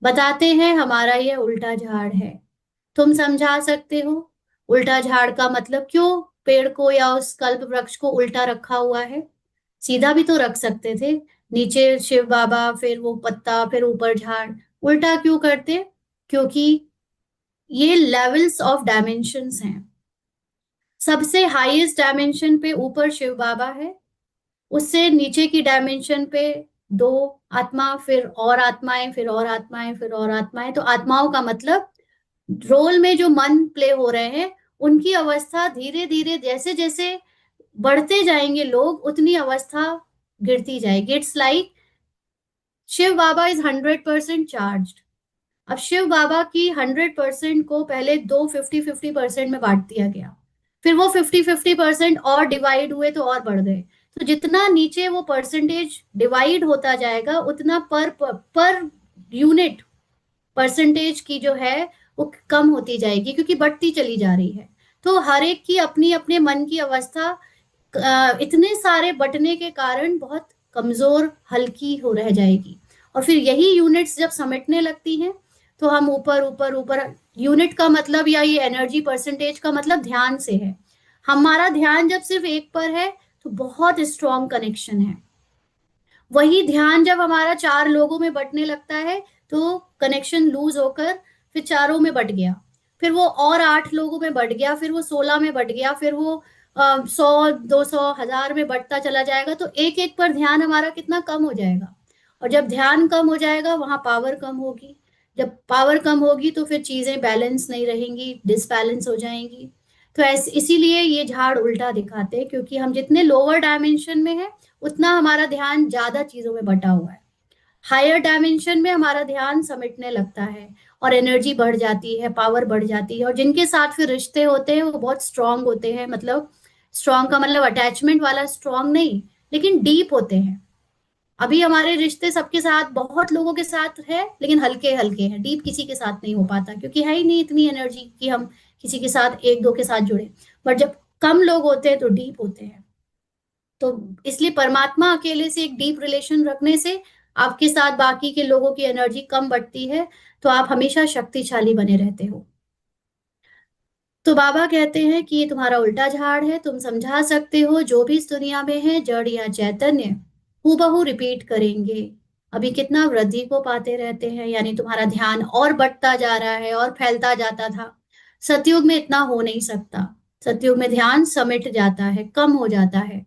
बताते हैं हमारा ये उल्टा झाड़ है। तुम समझा सकते हो उल्टा झाड़ का मतलब क्यों पेड़ को या उस कल्प वृक्ष को उल्टा रखा हुआ है? सीधा भी तो रख सकते थे, नीचे शिव बाबा, फिर वो पत्ता, फिर ऊपर झाड़। उल्टा क्यों करते? क्योंकि ये लेवल्स ऑफ डायमेंशंस हैं। सबसे हाईएस्ट डायमेंशन पे ऊपर शिव बाबा है, उससे नीचे की डायमेंशन पे दो आत्मा, फिर और आत्माएं, फिर और आत्माएं, फिर और आत्माएं। तो आत्माओं का मतलब रोल में जो मन प्ले हो रहे हैं, उनकी अवस्था धीरे धीरे जैसे जैसे बढ़ते जाएंगे लोग, उतनी अवस्था गिरती जाएगी। इट्स लाइक शिव बाबा इज 100% चार्ज। अब शिव बाबा की 100% को पहले दो 50-50% में बांट दिया गया, फिर वो 50-50% और डिवाइड हुए तो और बढ़ गए। तो जितना नीचे वो परसेंटेज डिवाइड होता जाएगा, उतना पर यूनिट परसेंटेज की जो है वो कम होती जाएगी, क्योंकि बढ़ती चली जा रही है। तो हर एक की अपनी अपने मन की अवस्था इतने सारे बटने के कारण बहुत कमजोर हल्की हो रह जाएगी। और फिर यही यूनिट्स जब समेटने लगती हैं, तो हम ऊपर ऊपर ऊपर, यूनिट का मतलब या ये एनर्जी परसेंटेज का मतलब ध्यान से है। हमारा ध्यान जब सिर्फ एक पर है तो बहुत स्ट्रॉन्ग कनेक्शन है। वही ध्यान जब हमारा चार लोगों में बंटने लगता है, तो कनेक्शन लूज होकर फिर चारों में बट गया, फिर वो और 8 लोगों में बट गया, फिर वो 16 में बट गया, फिर वो 100, 200, 1000 में बढ़ता चला जाएगा। तो एक एक पर ध्यान हमारा कितना कम हो जाएगा। और जब ध्यान कम हो जाएगा, वहां पावर कम होगी। जब पावर कम होगी तो फिर चीजें बैलेंस नहीं रहेंगी, डिसबैलेंस हो जाएंगी। तो ऐसे इसीलिए ये झाड़ उल्टा दिखाते हैं, क्योंकि हम जितने लोअर डायमेंशन में है, उतना हमारा ध्यान ज्यादा चीजों में बटा हुआ है। हायर डायमेंशन में हमारा ध्यान समेटने लगता है, और एनर्जी बढ़ जाती है, पावर बढ़ जाती है। और जिनके साथ फिर रिश्ते होते हैं वो बहुत स्ट्रांग होते हैं। मतलब स्ट्रांग का मतलब अटैचमेंट वाला स्ट्रांग नहीं, लेकिन डीप होते हैं। अभी हमारे रिश्ते सबके साथ, बहुत लोगों के साथ है, लेकिन हल्के हल्के हैं, डीप किसी के साथ नहीं हो पाता, क्योंकि है ही नहीं इतनी एनर्जी कि हम किसी के साथ एक दो के साथ जुड़े। बट जब कम लोग होते हैं तो डीप होते हैं। तो इसलिए परमात्मा अकेले से एक डीप रिलेशन रखने से आपके साथ बाकी के लोगों की एनर्जी कम बढ़ती है, तो आप हमेशा शक्तिशाली बने रहते हो। तो बाबा कहते हैं कि ये तुम्हारा उल्टा झाड़ है, तुम समझा सकते हो जो भी इस दुनिया में है, जड़ या चैतन्य, हूबहू रिपीट करेंगे। अभी कितना वृद्धि को पाते रहते हैं, यानी तुम्हारा ध्यान और बढ़ता जा रहा है और फैलता जाता था। सतयुग में इतना हो नहीं सकता। सतयुग में ध्यान समिट जाता है, कम हो जाता है।